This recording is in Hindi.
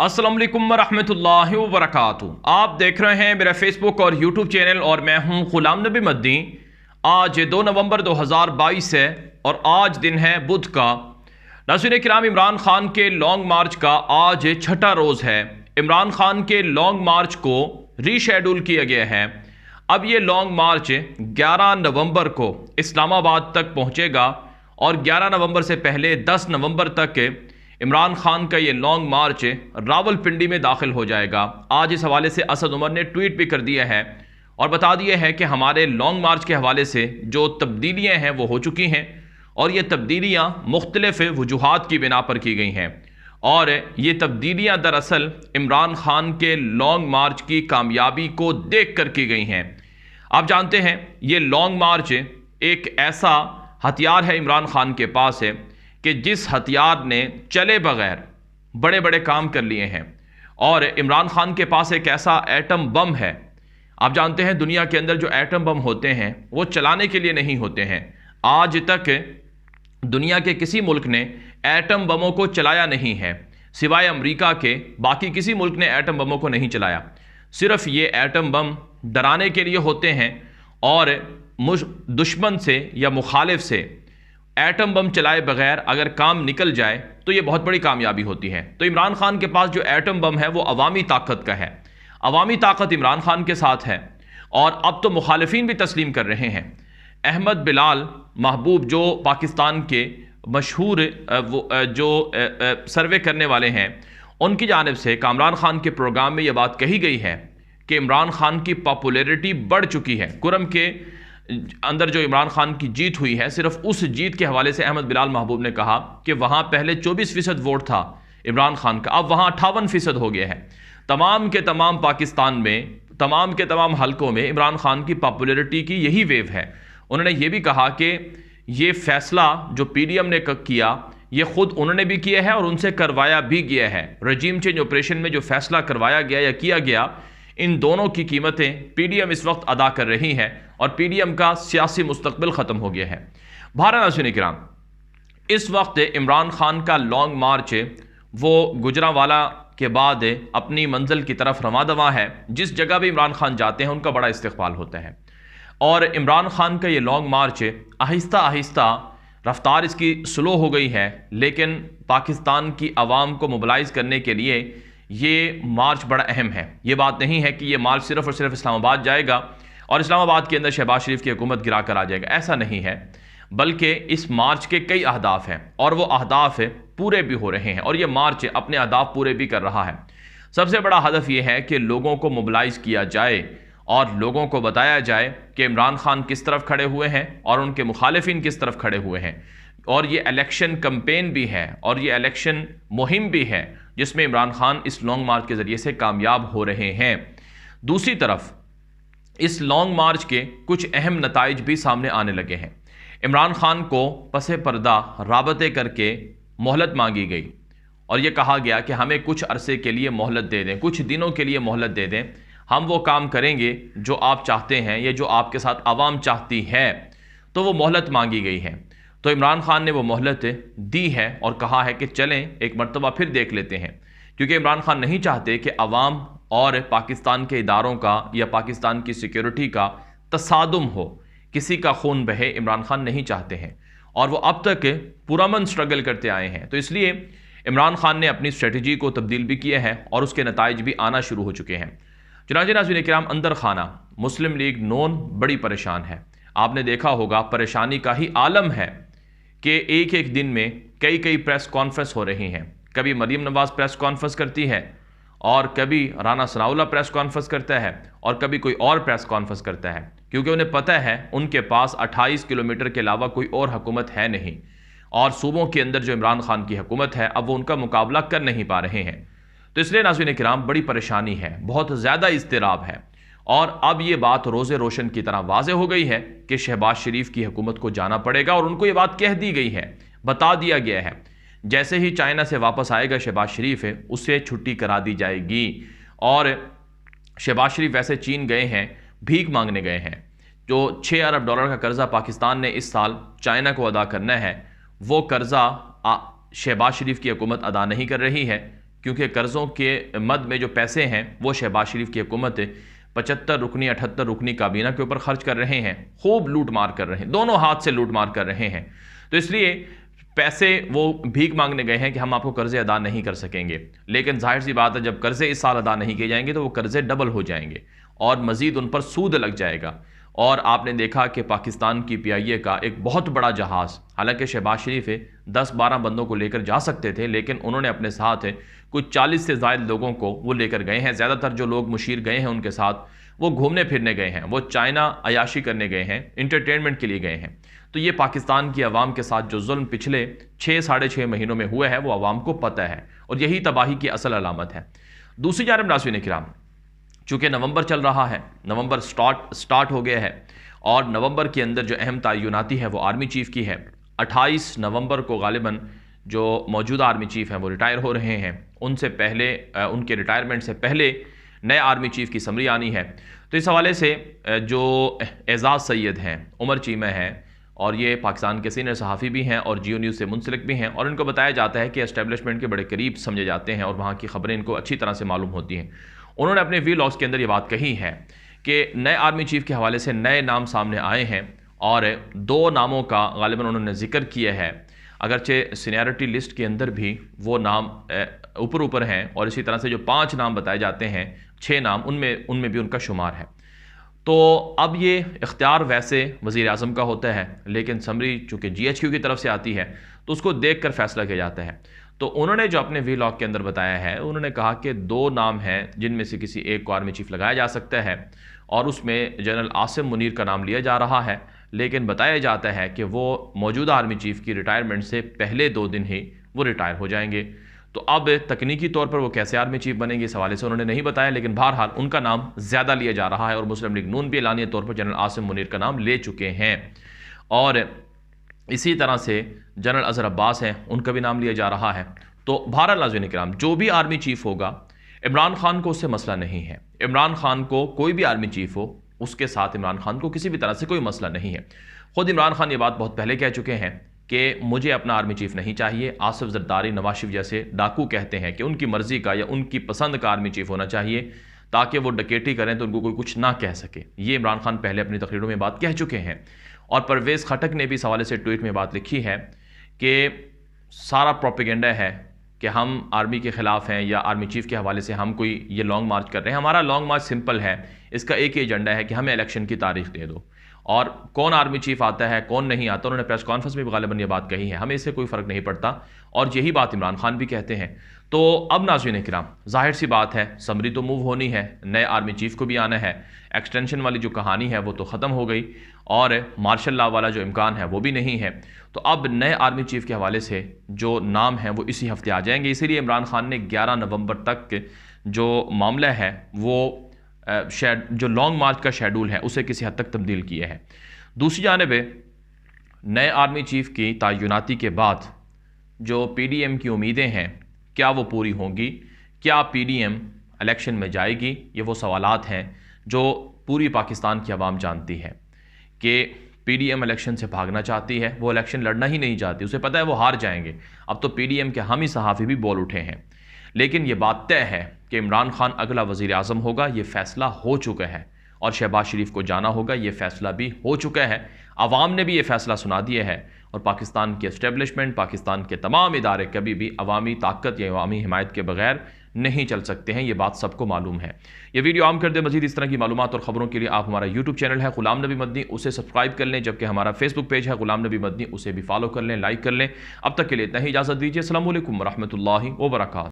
अस्सलाम वालेकुम रहमतुल्लाहि व बरकातुहू। आप देख रहे हैं मेरा फेसबुक और यूट्यूब चैनल और मैं हूं गुलाम नबी मद्दी। आज 2 नवंबर 2022 है और आज दिन है बुध का। नाज़रीन किराम, इमरान खान के लॉन्ग मार्च का आज छठा रोज़ है। इमरान खान के लॉन्ग मार्च को रीशेड्यूल किया गया है। अब ये लॉन्ग मार्च 11 नवंबर को इस्लामाबाद तक पहुँचेगा और 11 नवंबर से पहले 10 नवंबर तक इमरान खान का ये लॉन्ग मार्च रावलपिंडी में दाखिल हो जाएगा। आज इस हवाले से असद उमर ने ट्वीट भी कर दिया है और बता दिया है कि हमारे लॉन्ग मार्च के हवाले से जो तब्दीलियां हैं वो हो चुकी हैं और ये तब्दीलियां मुख्तलिफ वजूहात की बिना पर की गई हैं और ये तब्दीलियां दरअसल इमरान खान के लॉन्ग मार्च की कामयाबी को देख कर की गई हैं। आप जानते हैं ये लॉन्ग मार्च एक ऐसा हथियार है इमरान खान के पास है कि जिस हथियार ने चले बगैर बड़े बड़े काम कर लिए हैं और इमरान खान के पास एक ऐसा एटम बम है। आप जानते हैं दुनिया के अंदर जो एटम बम होते हैं वो चलाने के लिए नहीं होते हैं। आज तक दुनिया के किसी मुल्क ने एटम बमों को चलाया नहीं है, सिवाय अमेरिका के बाकी किसी मुल्क ने एटम बमों को नहीं चलाया। सिर्फ ये एटम बम डराने के लिए होते हैं और दुश्मन से या मुखालिफ से एटम बम चलाए बगैर अगर काम निकल जाए तो ये बहुत बड़ी कामयाबी होती है। तो इमरान खान के पास जो एटम बम है वो अवामी ताकत का है। अवामी ताकत इमरान खान के साथ है और अब तो मुखालिफिन भी तस्लीम कर रहे हैं। अहमद बिलाल महबूब जो पाकिस्तान के मशहूर जो सर्वे करने वाले हैं, उनकी जानिब से कामरान खान के प्रोग्राम में यह बात कही गई है कि इमरान खान की पॉपुलैरिटी बढ़ चुकी है। कुरम के अंदर जो इमरान खान की जीत हुई है, सिर्फ उस जीत के हवाले से अहमद बिलाल महबूब ने कहा कि वहाँ पहले 24% वोट था इमरान खान का, अब वहाँ 58% हो गया है। तमाम के तमाम पाकिस्तान में तमाम के तमाम हलकों में इमरान खान की पॉपुलैरिटी की यही वेव है। उन्होंने ये भी कहा कि ये फैसला जो PDM ने किया ये खुद उन्होंने भी किया है और उनसे करवाया भी गया है। रजीम चेंज ऑपरेशन में जो फैसला करवाया गया या किया गया, इन दोनों की कीमतें PDM इस वक्त अदा कर रही है और PDM का सियासी मुस्तकबिल ख़त्म हो गया है। भारत नाज़रीन किराम, इस वक्त इमरान खान का लॉन्ग मार्च वो गुजरांवाला के बाद अपनी मंजिल की तरफ रवां है। जिस जगह भी इमरान खान जाते हैं उनका बड़ा इस्तकबाल होता है और इमरान खान का ये लॉन्ग मार्च आहिस्ता आहिस्ता रफ्तार इसकी स्लो हो गई है, लेकिन पाकिस्तान की आवाम को मोबिलाइज़ करने के लिए ये मार्च बड़ा अहम है। ये बात नहीं है कि ये मार्च सिर्फ और सिर्फ इस्लामाबाद जाएगा और इस्लामाबाद के अंदर शहबाज शरीफ की हुकूमत गिरा कर आ जाएगा, ऐसा नहीं है। बल्कि इस मार्च के कई अहदाफ हैं और वो अहदाफ पूरे भी हो रहे हैं और ये मार्च अपने अहदाफ पूरे भी कर रहा है। सबसे बड़ा हदफ ये है कि लोगों को मोबिलाइज़ किया जाए और लोगों को बताया जाए कि इमरान खान किस तरफ खड़े हुए हैं और उनके मुखालिफिन किस तरफ खड़े हुए हैं। और ये इलेक्शन कैंपेन भी है और ये इलेक्शन मुहिम भी है जिसमें इमरान खान इस लॉन्ग मार्च के ज़रिए से कामयाब हो रहे हैं। दूसरी तरफ इस लॉन्ग मार्च के कुछ अहम नताइज भी सामने आने लगे हैं। इमरान खान को पसे पर्दा राबते करके मोहलत मांगी गई और ये कहा गया कि हमें कुछ अरसे के लिए मोहलत दे दें, कुछ दिनों के लिए मोहलत दे दें, हम वो काम करेंगे जो आप चाहते हैं या जो आपके साथ आवाम चाहती है। तो वो मोहलत मांगी गई है। तो इमरान खान ने वो मोहलत दी है और कहा है कि चलें एक मरतबा फिर देख लेते हैं, क्योंकि इमरान खान नहीं चाहते कि अवाम और पाकिस्तान के इदारों का या पाकिस्तान की सिक्योरिटी का तसादुम हो, किसी का खून बहे, इमरान खान नहीं चाहते हैं और वो अब तक पुरअमन स्ट्रगल करते आए हैं। तो इसलिए इमरान खान ने अपनी स्ट्रेटजी को तब्दील भी किया है और उसके नताइज भी आना शुरू हो चुके हैं। चुनांचे नाज़रीन किराम, अंदर खाना मुस्लिम लीग नून बड़ी परेशान है। आपने देखा होगा परेशानी का ही आलम है कि एक एक दिन में कई कई प्रेस कॉन्फ्रेंस हो रही हैं। कभी मरीम नवाज प्रेस कॉन्फ्रेंस करती है और कभी राना सनाउल्लाह प्रेस कॉन्फ्रेंस करता है और कभी कोई और प्रेस कॉन्फ्रेंस करता है, क्योंकि उन्हें पता है उनके पास 28 किलोमीटर के अलावा कोई और हुकूमत है नहीं और सूबों के अंदर जो इमरान खान की हुकूमत है अब वो उनका मुकाबला कर नहीं पा रहे हैं। तो इसलिए नाज़रीन किराम बड़ी परेशानी है, बहुत ज़्यादा इज़्तिराब है और अब ये बात रोज़े रोशन की तरह वाज़े हो गई है कि शहबाज शरीफ की हुकूमत को जाना पड़ेगा और उनको ये बात कह दी गई है, बता दिया गया है। जैसे ही चाइना से वापस आएगा शहबाज शरीफ उससे छुट्टी करा दी जाएगी और शहबाज शरीफ वैसे चीन गए हैं, भीख मांगने गए हैं। जो $6 अरब का कर्ज़ा पाकिस्तान ने इस साल चाइना को अदा करना है, वो कर्ज़ा शहबाज शरीफ की हुकूमत अदा नहीं कर रही है, क्योंकि कर्ज़ों के मद में जो पैसे हैं वो शहबाज शरीफ की हुकूमत 75 रुकनी 78 रुकनी काबीना के ऊपर खर्च कर रहे हैं, खूब लूट मार कर रहे हैं, दोनों हाथ से लूट मार कर रहे हैं। तो इसलिए पैसे वो भीख मांगने गए हैं कि हम आपको कर्जे अदा नहीं कर सकेंगे। लेकिन जाहिर सी बात है, जब कर्जे इस साल अदा नहीं किए जाएंगे तो वो कर्जे डबल हो जाएंगे और मज़ीद उन पर सूद लग जाएगा। और आपने देखा कि पाकिस्तान की PIA का एक बहुत बड़ा जहाज़, हालांकि शहबाज शरीफ 10-12 बंदों को लेकर जा सकते थे, लेकिन उन्होंने अपने साथ कुछ 40 से ज़ायद लोगों को वो लेकर गए हैं। ज़्यादातर जो लोग मुशीर गए हैं उनके साथ वो घूमने फिरने गए हैं, वो चाइना अयाशी करने गए हैं, इंटरटेनमेंट के लिए गए हैं। तो ये पाकिस्तान की आवाम के साथ जो जुल्म पिछले 6-6.5 महीनों में हुआ है वो आवाम को पता है और यही तबाही की असल अलामत है। दूसरी जानब नाज़रीन किराम, चूँकि नवंबर चल रहा है, नवंबर स्टार्ट हो गया है और नवंबर के अंदर जो अहम तयनाती है वो आर्मी चीफ़ की है। 28 नवंबर को गालिबन जो मौजूदा आर्मी चीफ़ हैं वो रिटायर हो रहे हैं, उनसे पहले उनके रिटायरमेंट से पहले नए आर्मी चीफ़ की समरी आनी है। तो इस हवाले से जो एजाज़ सैयद हैं, उमर चीमा हैं, और ये पाकिस्तान के सीनियर सहाफ़ी भी हैं और जियो न्यूज़ से मुंसलिक भी हैं और इनको बताया जाता है कि एस्टेब्लिशमेंट के बड़े करीब समझे जाते हैं और वहाँ की ख़बरें इनको अच्छी तरह से मालूम होती हैं। उन्होंने अपने वीलॉग्स के अंदर ये बात कही है कि नए आर्मी चीफ़ के हवाले से नए नाम सामने आए हैं और 2 नामों का गालिबन उन्होंने जिक्र किया है, अगरचे सीनियरिटी लिस्ट के अंदर भी वो नाम ऊपर हैं और इसी तरह से जो 5 नाम बताए जाते हैं, 6 नाम, उनमें भी उनका शुमार है। तो अब ये इख्तियार वैसे वज़ीर आज़म का होता है, लेकिन समरी चूँकि GHQ की तरफ से आती है तो उसको देख कर फैसला किया जाता है। तो उन्होंने जो अपने वीलॉग के अंदर बताया है, उन्होंने कहा कि 2 नाम हैं जिनमें से किसी एक को आर्मी चीफ़ लगाया जा सकता है और उसमें जनरल आसिम मुनीर का नाम लिया जा रहा है, लेकिन बताया जाता है कि वो मौजूदा आर्मी चीफ़ की रिटायरमेंट से पहले 2 दिन ही वो रिटायर हो जाएंगे। तो अब तकनीकी तौर पर वो कैसे आर्मी चीफ़ बनेंगे इस हवाले से उन्होंने नहीं बताया, लेकिन बहरहाल उनका नाम ज़्यादा लिया जा रहा है और मुस्लिम लीग नून भी एलानिया तौर पर जनरल आसिम मुनीर का नाम ले चुके हैं। और इसी तरह से जनरल अज़हर अब्बास हैं, उनका भी नाम लिया जा रहा है। तो बहरहाल नाज़रीन किराम, जो भी आर्मी चीफ़ होगा, इमरान खान को उससे मसला नहीं है। इमरान खान को कोई भी आर्मी चीफ़ हो, उसके साथ इमरान खान को किसी भी तरह से कोई मसला नहीं है। ख़ुद इमरान खान ये बात बहुत पहले कह चुके हैं कि मुझे अपना आर्मी चीफ़ नहीं चाहिए। आसिफ जरदारी, नवाज शरीफ जैसे डाकू कहते हैं कि उनकी मर्ज़ी का या उनकी पसंद का आर्मी चीफ़ होना चाहिए ताकि वो डकैती करें तो उनको कोई कुछ ना कह सके। ये इमरान खान पहले अपनी तकरीरों में बात कह चुके हैं और परवेज़ खटक ने भी इस हवाले से ट्वीट में बात लिखी है कि सारा प्रोपेगेंडा है कि हम आर्मी के ख़िलाफ़ हैं या आर्मी चीफ़ के हवाले से हम कोई ये लॉन्ग मार्च कर रहे हैं। हमारा लॉन्ग मार्च सिंपल है, इसका एक ही एजेंडा है कि हमें इलेक्शन की तारीख दे दो और कौन आर्मी चीफ़ आता है कौन नहीं आता। उन्होंने प्रेस कॉन्फ्रेंस में भी गालिबन ये बात कही है, हमें इससे कोई फ़र्क नहीं पड़ता और यही बात इमरान खान भी कहते हैं। तो अब नाज़रीन किराम, ज़ाहिर सी बात है समरी तो मूव होनी है, नए आर्मी चीफ़ को भी आना है, एक्सटेंशन वाली जो कहानी है वो तो ख़त्म हो गई और मार्शल लॉ वाला जो इम्कान है वो भी नहीं है। तो अब नए आर्मी चीफ़ के हवाले से जो नाम है वो इसी हफ्ते आ जाएंगे। इसीलिए इमरान खान ने 11 नवंबर तक जो मामला है वो जो लॉन्ग मार्च का शेड्यूल है उसे किसी हद तक तब्दील किया है। दूसरी जानिब नए आर्मी चीफ़ की तयनाती के बाद जो PDM की उम्मीदें हैं क्या वो पूरी होंगी, क्या PDM इलेक्शन में जाएगी, ये वो सवालात हैं जो पूरी पाकिस्तान की आवाम जानती है कि PDM इलेक्शन से भागना चाहती है, वो इलेक्शन लड़ना ही नहीं चाहती, उसे पता है वो हार जाएंगे। अब तो PDM के हामी सहाफ़ी भी बोल उठे हैं, लेकिन ये बात तय है कि इमरान खान अगला वज़ीर आज़म होगा, ये फ़ैसला हो चुका है और शहबाज शरीफ को जाना होगा, ये फ़ैसला भी हो चुका है। आवाम ने भी ये फ़ैसला सुना दिया है और पाकिस्तान की एस्टेब्लिशमेंट, पाकिस्तान के तमाम इदारे कभी भी अवामी ताकत या अवामी हिमायत के बगैर नहीं चल सकते हैं, ये बात सबको मालूम है। ये वीडियो आम कर दे। मज़ीद इस तरह की मालूमात और ख़बरों के लिए आप हमारा यूट्यूब चैनल है ग़ुलाम नबी मदनी, उसे सब्सक्राइब कर लें, जबकि हमारा फेसबुक पेज है ग़ुलाम नबी मदनी, उसे भी फॉलो कर लें, लाइक कर लें। अब तक के लिए इतना ही, इजाज़त दीजिए। अस्सलामु अलैकुम व रहमतुल्लाहि व बरकातुहू।